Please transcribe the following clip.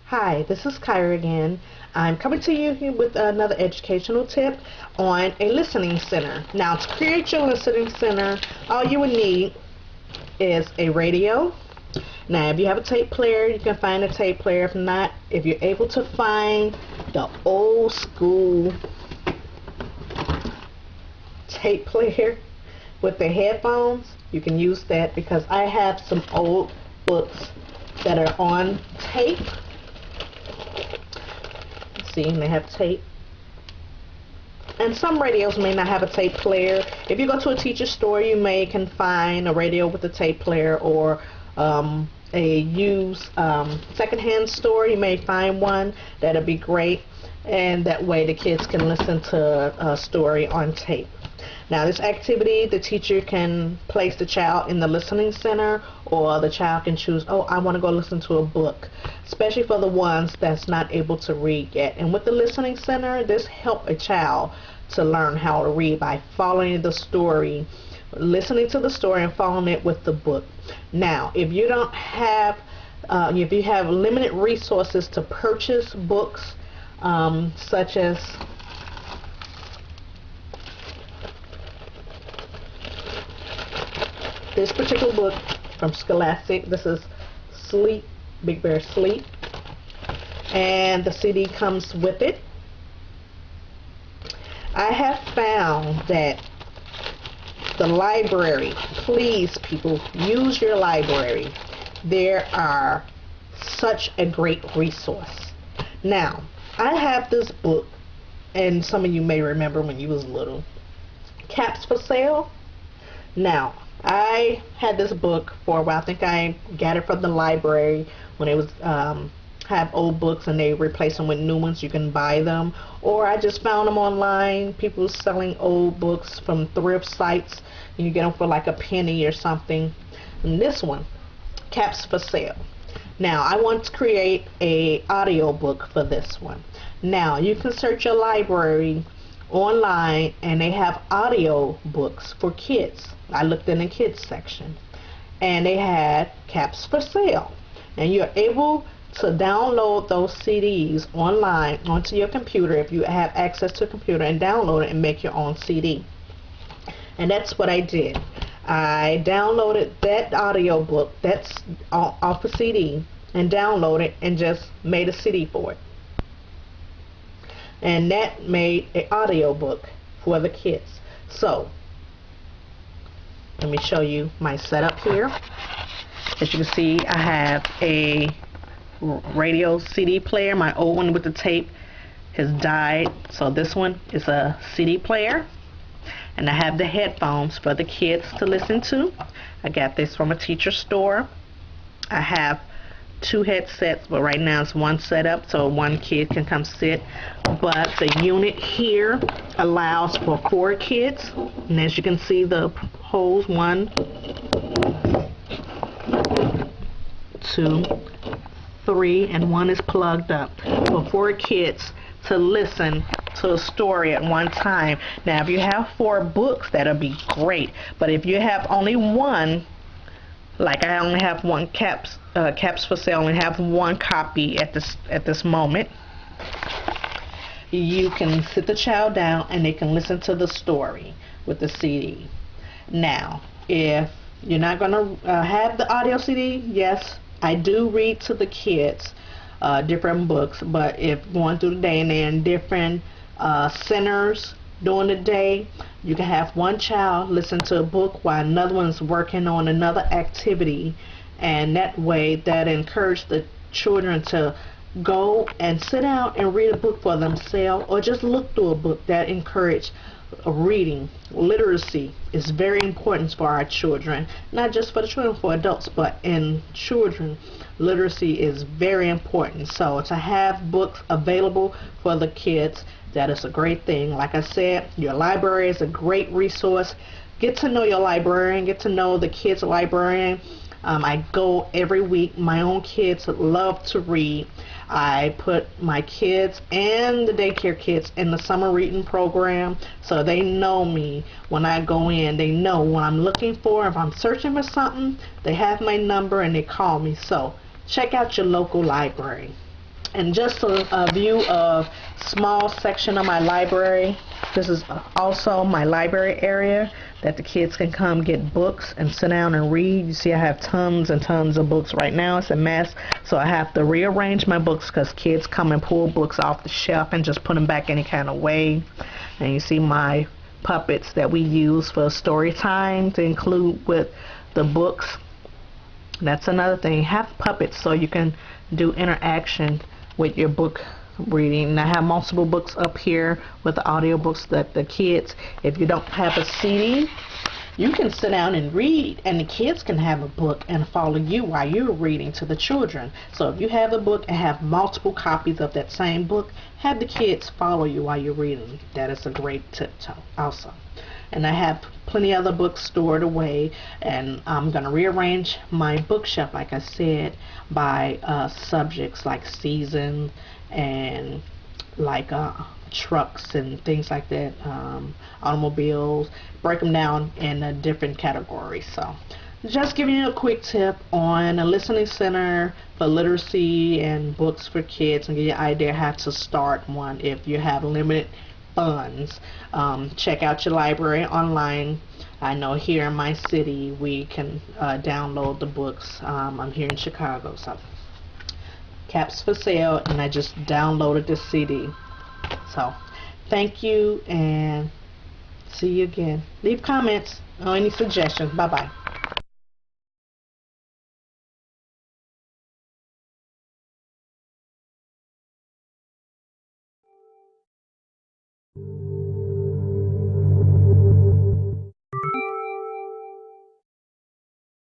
Hi, this is Kyra again. I'm coming to you here with another educational tip on a listening center. Now, to create your listening center, all you would need is a radio. Now, if you have a tape player, you can find a tape player. If not, if you're able to find the old school tape player with the headphones, you can use that, because I have some old books that are on tape. See, they have tape. And some radios may not have a tape player. If you go to a teacher's store, you can find a radio with a tape player, or a used secondhand store, you may find one. That'll be great, and that way the kids can listen to a story on tape. Now, this activity, the teacher can place the child in the listening center, or the child can choose, oh, I want to go listen to a book, especially for the ones that's not able to read yet. And with the listening center, this helps a child to learn how to read by following the story, listening to the story and following it with the book. Now, if you don't have, if you have limited resources to purchase books, such as this particular book from Scholastic, this is Sleep, Big Bear Sleep, and the CD comes with it. I have found that the library, please people, use your library. There are such a great resource. Now, I have this book, and some of you may remember when you was little, Caps for Sale. Now, I had this book for a while. I think I got it from the library when it was have old books and they replace them with new ones. You can buy them, or I just found them online. People selling old books from thrift sites, and you get them for like a penny or something. And this one, Caps for Sale. Now, I want to create a audio book for this one. Now, you can search your library online, and they have audio books for kids. I looked in the kids section, and they had Caps for Sale, and you're able to download those CDs online onto your computer if you have access to a computer, and download it and make your own CD. And that's what I did. I downloaded that audio book that's off a CD and downloaded and just made a CD for it, and that made an audio book for the kids. So let me show you my setup here. As you can see, I have a radio CD player. My old one with the tape has died, so this one is a CD player. And I have the headphones for the kids to listen to. I got this from a teacher store. I have two headsets, but right now it's one setup, so one kid can come sit. But the unit here allows for 4 kids, and as you can see, the holes 1, 2, 3, and 1 is plugged up for 4 kids to listen to a story at one time. Now, if you have 4 books, that'll be great. But if you have only one, like I only have one Caps for Sale, only have one copy at this moment, you can sit the child down and they can listen to the story with the CD. Now, if you're not going to have the audio CD, yes, I do read to the kids different books, but if going through the day and they're in different centers during the day, you can have one child listen to a book while another one's working on another activity, and that way that encourages the children to go and sit down and read a book for themselves, or just look through a book. That encourage reading. Literacy is very important for our children, not just for the children, for adults, but in children, literacy is very important. So to have books available for the kids, that is a great thing. Like I said, your library is a great resource. Get to know your librarian, get to know the kids' librarian. I go every week. My own kids love to read. I put my kids and the daycare kids in the summer reading program, so they know me. When I go in, they know what I'm looking for. If I'm searching for something, they have my number and they call me. So check out your local library. And just a view of small section of my library. This is also my library area that the kids can come get books and sit down and read. You see I have tons and tons of books right now. It's a mess, so I have to rearrange my books because kids come and pull books off the shelf and just put them back any kind of way. And you see my puppets that we use for story time to include with the books. That's another thing. Have puppets so you can do interaction with your book reading. And I have multiple books up here with the audiobooks that the kids, if you don't have a CD, you can sit down and read, and the kids can have a book and follow you while you're reading to the children. So if you have a book and have multiple copies of that same book, have the kids follow you while you're reading. That is a great tip also. And I have plenty other books stored away, and I'm going to rearrange my bookshelf, like I said, by subjects like seasons and like trucks and things like that, automobiles. Break them down in different categories. So just giving you a quick tip on a listening center for literacy and books for kids, and give you an idea how to start one if you have limited funds. Check out your library online. I know here in my city we can download the books. I'm here in Chicago, so Caps for Sale, and I just downloaded the CD. So thank you, and see you again. Leave comments or any suggestions. Bye bye.